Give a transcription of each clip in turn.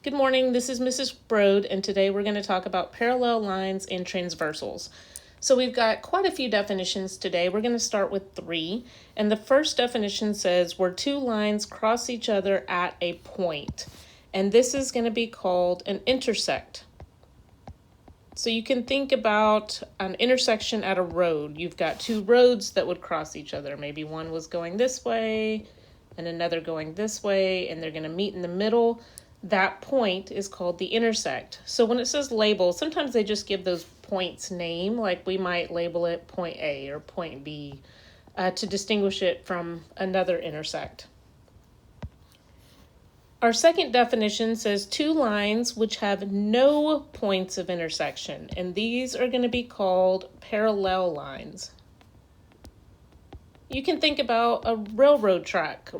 Good morning, this is Mrs. Brode, and today we're going to talk about parallel lines and transversals. So we've got quite a few definitions today. We're going to start with 3, and the first definition says where two lines cross each other at a point, and this is going to be called an intersect. So you can think about an intersection at a road. You've got two roads that would cross each other. Maybe one was going this way and another going this way, and they're going to meet in the middle. That point is called the intersect. So when it says label, sometimes they just give those points name, like we might label it point A or point B to distinguish it from another intersect. Our second definition says two lines which have no points of intersection, and these are going to be called parallel lines. You can think about a railroad track.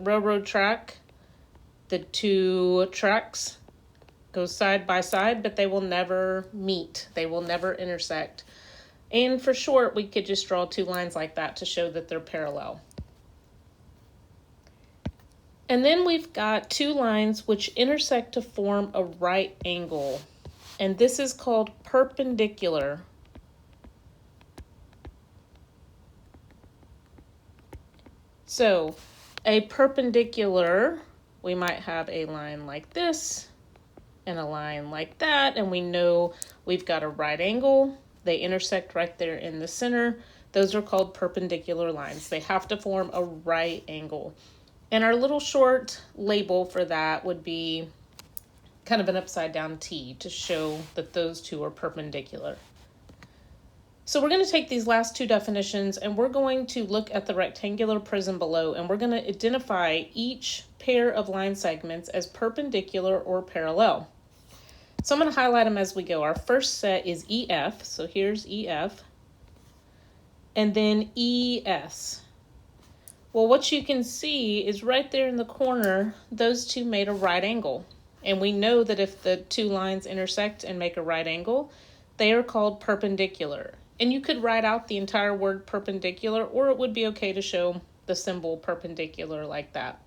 The two tracks go side by side, but they will never meet. They will never intersect. And for short, we could just draw two lines like that to show that they're parallel. And then we've got two lines which intersect to form a right angle. And this is called perpendicular. So a perpendicular, we might have a line like this and a line like that, and we know we've got a right angle. They intersect right there in the center. Those are called perpendicular lines. They have to form a right angle. And our little short label for that would be kind of an upside down T to show that those two are perpendicular. So we're going to take these last two definitions and we're going to look at the rectangular prism below, and we're going to identify each pair of line segments as perpendicular or parallel. So I'm going to highlight them as we go. Our first set is EF, so here's EF, and then ES. Well, what you can see is right there in the corner, those two made a right angle. And we know that if the two lines intersect and make a right angle, they are called perpendicular. And you could write out the entire word perpendicular, or it would be okay to show the symbol perpendicular like that.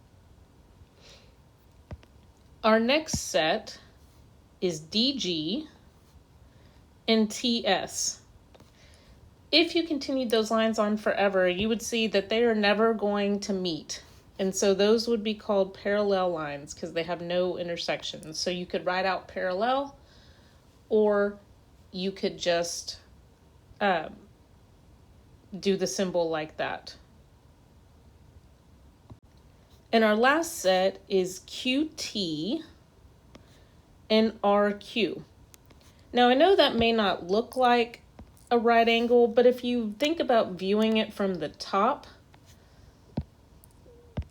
Our next set is DG and TS. If you continued those lines on forever, you would see that they are never going to meet. And so those would be called parallel lines because they have no intersections. So you could write out parallel, or you could just do the symbol like that. And our last set is QT and RQ. Now I know that may not look like a right angle, but if you think about viewing it from the top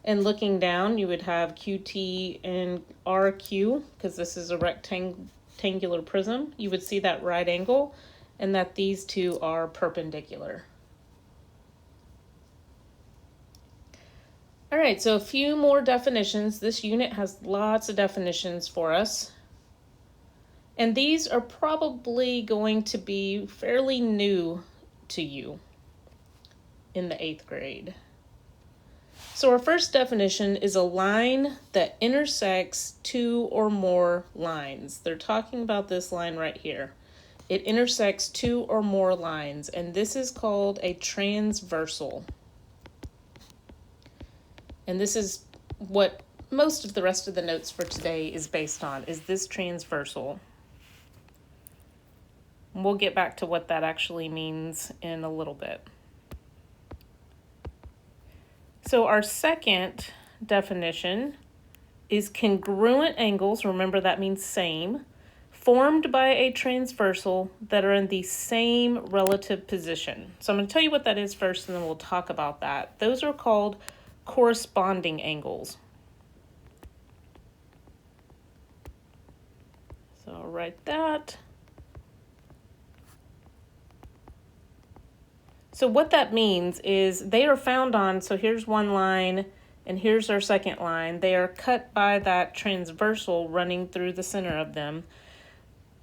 and looking down, you would have QT and RQ, because this is a rectangular prism. You would see that right angle and that these two are perpendicular. All right, so a few more definitions. This unit has lots of definitions for us. And these are probably going to be fairly new to you in the 8th grade. So our first definition is a line that intersects two or more lines. They're talking about this line right here. It intersects two or more lines, and this is called a transversal. And this is what most of the rest of the notes for today is based on, is this transversal. We'll get back to what that actually means in a little bit. So our second definition is congruent angles, remember that means same, formed by a transversal that are in the same relative position. So I'm going to tell you what that is first, and then we'll talk about that. Those are called corresponding angles. So I'll write that. So what that means is they are found on, so here's one line and here's our second line. They are cut by that transversal running through the center of them.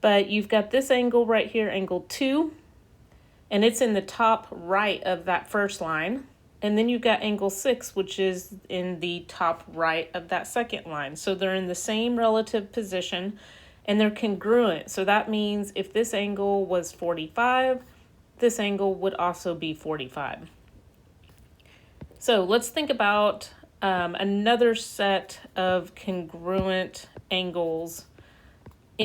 But you've got this angle right here, angle 2, and it's in the top right of that first line. And then you've got angle 6, which is in the top right of that second line. So they're in the same relative position and they're congruent. So that means if this angle was 45, this angle would also be 45. So let's think about another set of congruent angles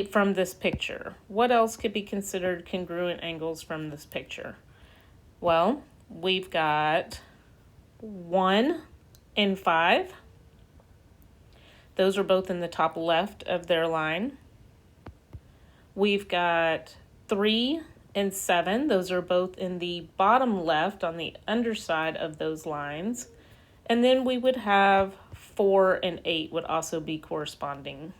from this picture. What else could be considered congruent angles from this picture? Well, we've got 1 and 5. Those are both in the top left of their line. We've got 3 and 7. Those are both in the bottom left on the underside of those lines. And then we would have 4 and 8 would also be corresponding.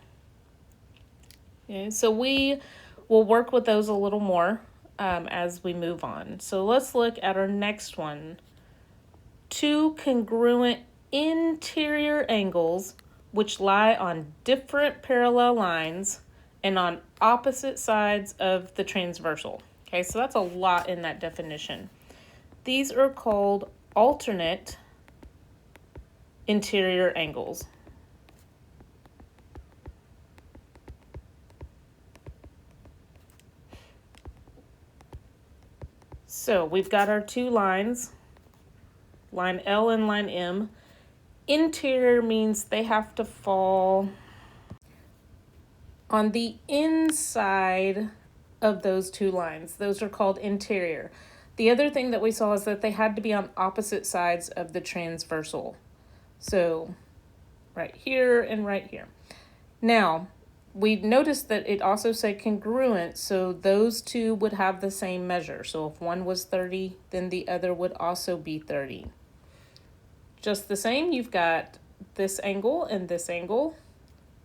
Okay, so we will work with those a little more as we move on. So let's look at our next one. 2 congruent interior angles which lie on different parallel lines and on opposite sides of the transversal. Okay, so that's a lot in that definition. These are called alternate interior angles. So we've got our two lines, line L and line M. Interior means they have to fall on the inside of those two lines. Those are called interior. The other thing that we saw is that they had to be on opposite sides of the transversal. So right here and right here. Now, we noticed that it also said congruent, so those two would have the same measure. So if one was 30, then the other would also be 30. Just the same, you've got this angle and this angle.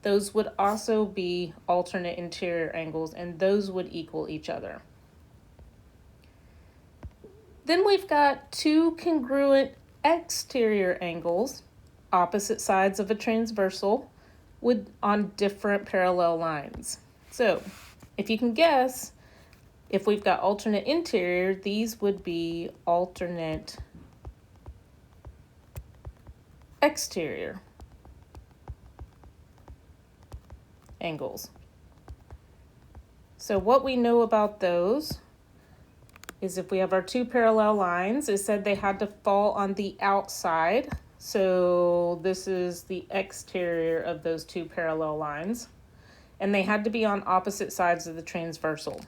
Those would also be alternate interior angles, and those would equal each other. Then we've got two congruent exterior angles, opposite sides of a transversal, on different parallel lines. So if you can guess, if we've got alternate interior, these would be alternate exterior angles. So what we know about those is if we have our two parallel lines, it said they had to fall on the outside. So this is the exterior of those two parallel lines. And they had to be on opposite sides of the transversal.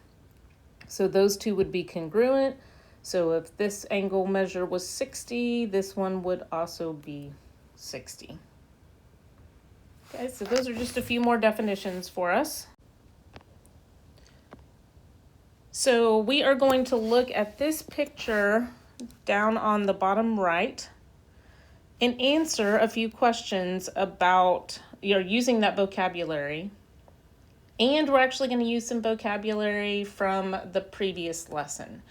So those two would be congruent. So if this angle measure was 60, this one would also be 60. Okay, so those are just a few more definitions for us. So we are going to look at this picture down on the bottom right and answer a few questions about using that vocabulary. And we're actually going to use some vocabulary from the previous lesson.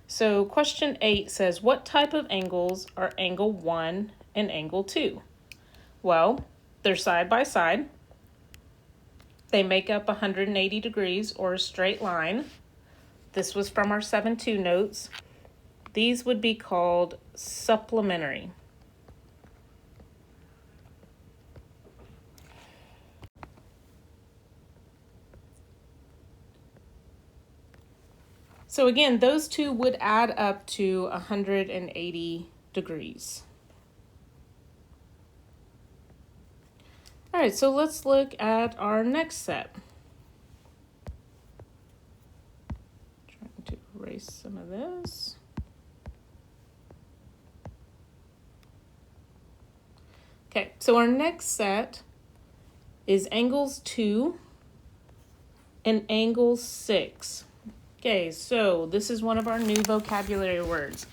So question 8 says, what type of angles are angle 1 and angle 2? Well, they're side by side. They make up 180 degrees or a straight line. This was from our 7-2 notes. These would be called supplementary. So again, those two would add up to 180 degrees. All right, so let's look at our next set. Trying to erase some of this. Okay, so our next set is angles 2 and angle 6. Okay, so this is one of our new vocabulary words.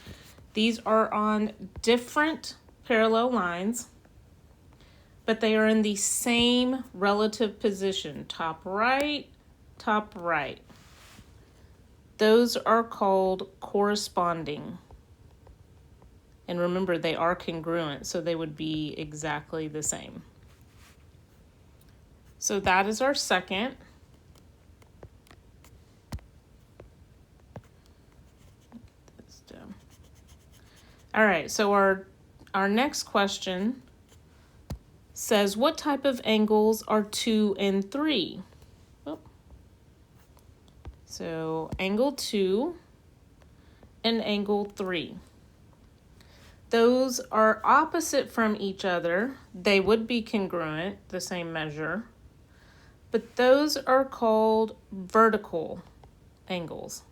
These are on different parallel lines, but they are in the same relative position, top right, top right. Those are called corresponding. And remember, they are congruent, so they would be exactly the same. So that is our second. All right, so our next question says, what type of angles are 2 and 3? Oh. So angle 2 and angle 3. Those are opposite from each other. They would be congruent, the same measure, but those are called vertical angles.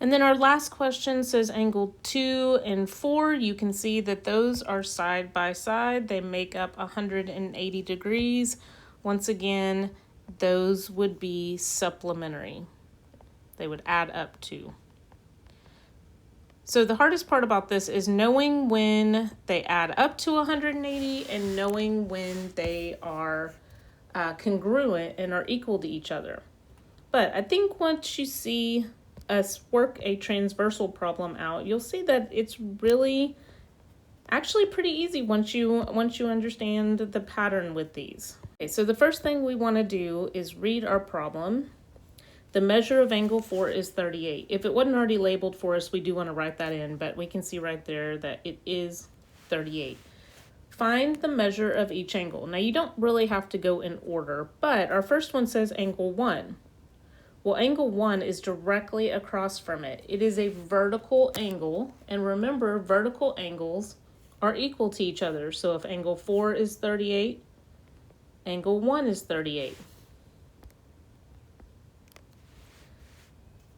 And then our last question says angle 2 and 4. You can see that those are side by side. They make up 180 degrees. Once again, those would be supplementary. They would add up to. So the hardest part about this is knowing when they add up to 180 and knowing when they are congruent and are equal to each other. But I think once you see us work a transversal problem out, you'll see that it's really actually pretty easy once you understand the pattern with these. Okay, so the first thing we want to do is read our problem. The measure of angle 4 is 38. If it wasn't already labeled for us, we do want to write that in, but we can see right there that it is 38. Find the measure of each angle. Now you don't really have to go in order, but our first one says angle 1. Well, angle 1 is directly across from it. It is a vertical angle, and remember, vertical angles are equal to each other. So if angle 4 is 38, angle 1 is 38.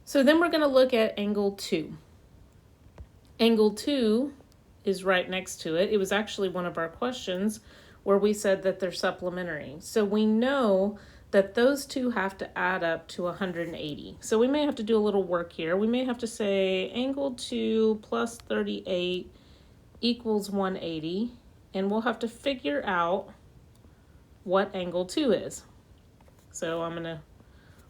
So then we're going to look at angle 2. Angle 2 is right next to it. It was actually one of our questions where we said that they're supplementary. So we know that those two have to add up to 180. So we may have to do a little work here. We may have to say angle 2 plus 38 equals 180, and we'll have to figure out what angle 2 is. So I'm going to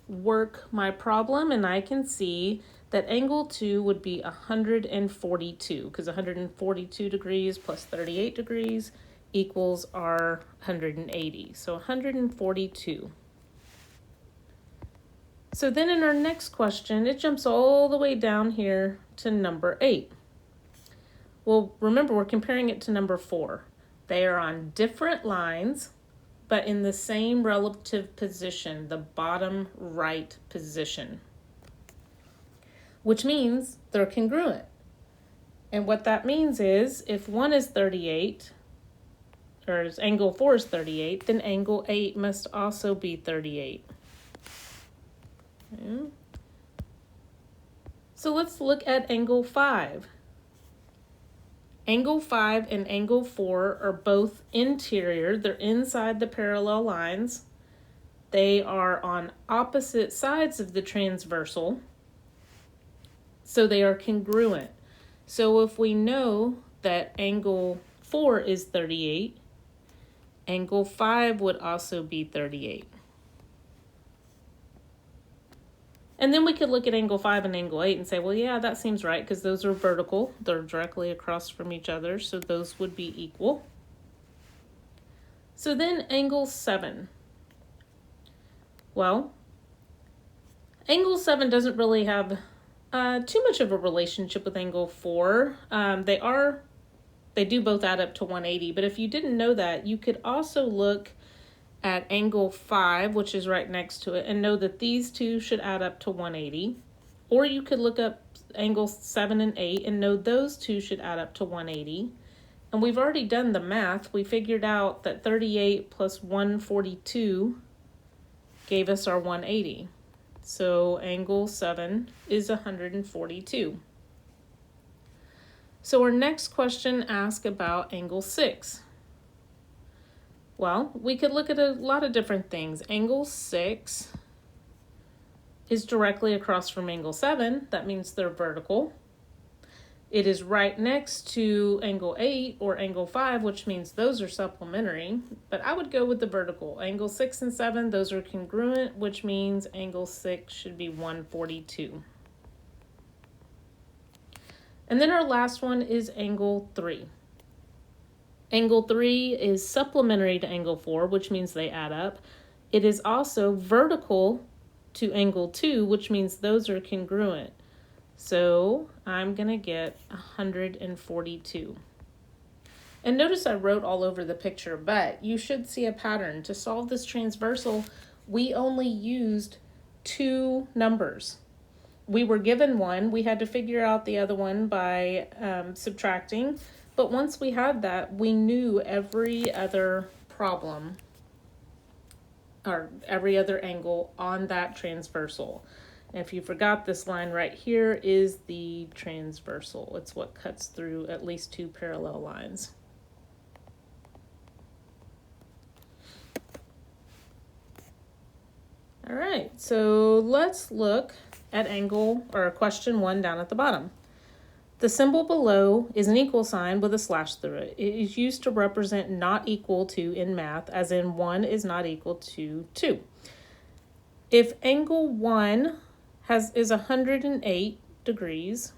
work my problem, and I can see that angle 2 would be 142, because 142 degrees plus 38 degrees equals our 180. So 142. So then in our next question, it jumps all the way down here to number 8. Well, remember, we're comparing it to number 4. They are on different lines, but in the same relative position, the bottom right position, which means they're congruent. And what that means is if 1 is 38, or angle 4 is 38, then angle 8 must also be 38. Okay. So let's look at angle 5. Angle 5 and angle 4 are both interior. They're inside the parallel lines. They are on opposite sides of the transversal, so they are congruent. So if we know that angle 4 is 38, angle 5 would also be 38. And then we could look at angle 5 and angle 8 and say, well, yeah, that seems right, because those are vertical. They're directly across from each other, so those would be equal. So then angle 7. Well, angle 7 doesn't really have too much of a relationship with angle 4. They do both add up to 180, but if you didn't know that, you could also look at angle 5, which is right next to it, and know that these two should add up to 180. Or you could look up angles 7 and 8 and know those two should add up to 180. And we've already done the math. We figured out that 38 plus 142 gave us our 180. So angle 7 is 142. So our next question asks about angle 6. Well, we could look at a lot of different things. Angle 6 is directly across from angle 7. That means they're vertical. It is right next to angle 8 or angle 5, which means those are supplementary. But I would go with the vertical. Angle 6 and 7, those are congruent, which means angle 6 should be 142. And then our last one is angle 3. Angle 3 is supplementary to angle 4, which means they add up. It is also vertical to angle 2, which means those are congruent. So I'm going to get 142. And notice I wrote all over the picture, but you should see a pattern. To solve this transversal, we only used 2 numbers. We were given one, we had to figure out the other one by subtracting, but once we had that, we knew every other problem or every other angle on that transversal. And if you forgot, this line right here is the transversal. It's what cuts through at least 2 parallel lines. All right, so let's look at angle or question 1 down at the bottom. The symbol below is an equal sign with a slash through it. It is used to represent not equal to in math, as in 1 is not equal to 2. If angle 1 is 108 degrees,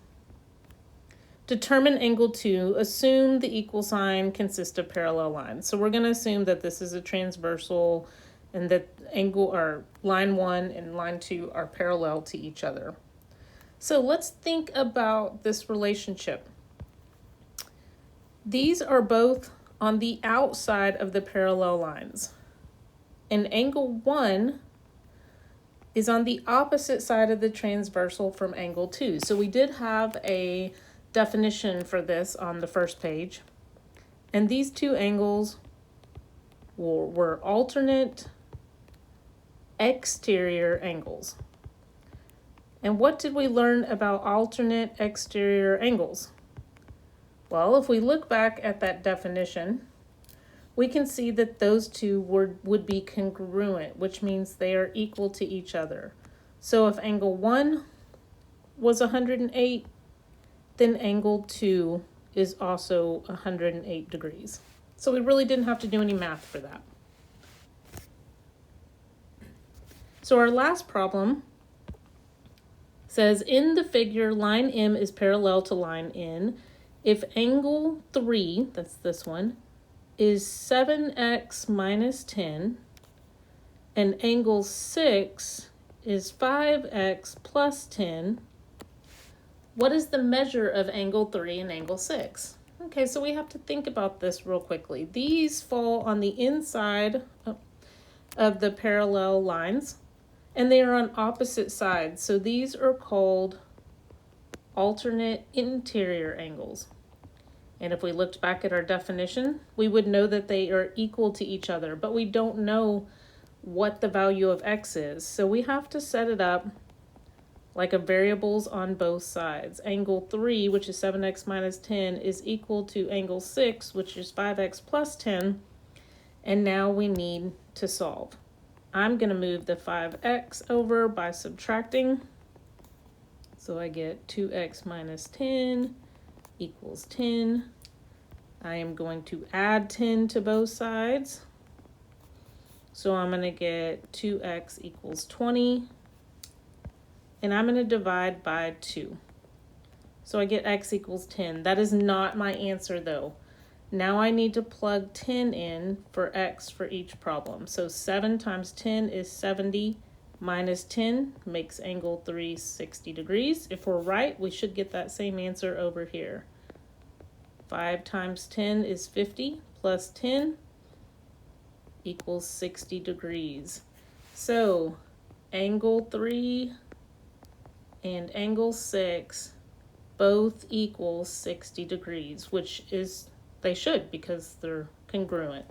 determine angle 2, assume the equal sign consists of parallel lines. So we're going to assume that this is a transversal and that angle or line 1 and line 2 are parallel to each other. So let's think about this relationship. These are both on the outside of the parallel lines. And angle 1 is on the opposite side of the transversal from angle 2. So we did have a definition for this on the first page. And these 2 angles were alternate exterior angles. And what did we learn about alternate exterior angles? Well, if we look back at that definition, we can see that those 2 would be congruent, which means they are equal to each other. So if angle 1 was 108, then angle 2 is also 108 degrees. So we really didn't have to do any math for that. So our last problem says, in the figure, line M is parallel to line N. If angle 3, that's this one, is 7x minus 10, and angle 6 is 5x plus 10, what is the measure of angle 3 and angle 6? Okay, so we have to think about this real quickly. These fall on the inside of the parallel lines, and they are on opposite sides. So these are called alternate interior angles. And if we looked back at our definition, we would know that they are equal to each other, but we don't know what the value of x is. So we have to set it up like a variables on both sides. Angle 3, which is 7x minus 10, is equal to angle 6, which is 5x plus 10. And now we need to solve. I'm going to move the 5x over by subtracting. So I get 2x minus 10 equals 10. I am going to add 10 to both sides. So I'm going to get 2x equals 20. And I'm going to divide by 2. So I get x equals 10. That is not my answer though. Now I need to plug 10 in for x for each problem. So 7 times 10 is 70, minus 10 makes angle 3 60 degrees. If we're right, we should get that same answer over here. 5 times 10 is 50, plus 10 equals 60 degrees. So angle 3 and angle 6 both equal 60 degrees, which is, they should, because they're congruent.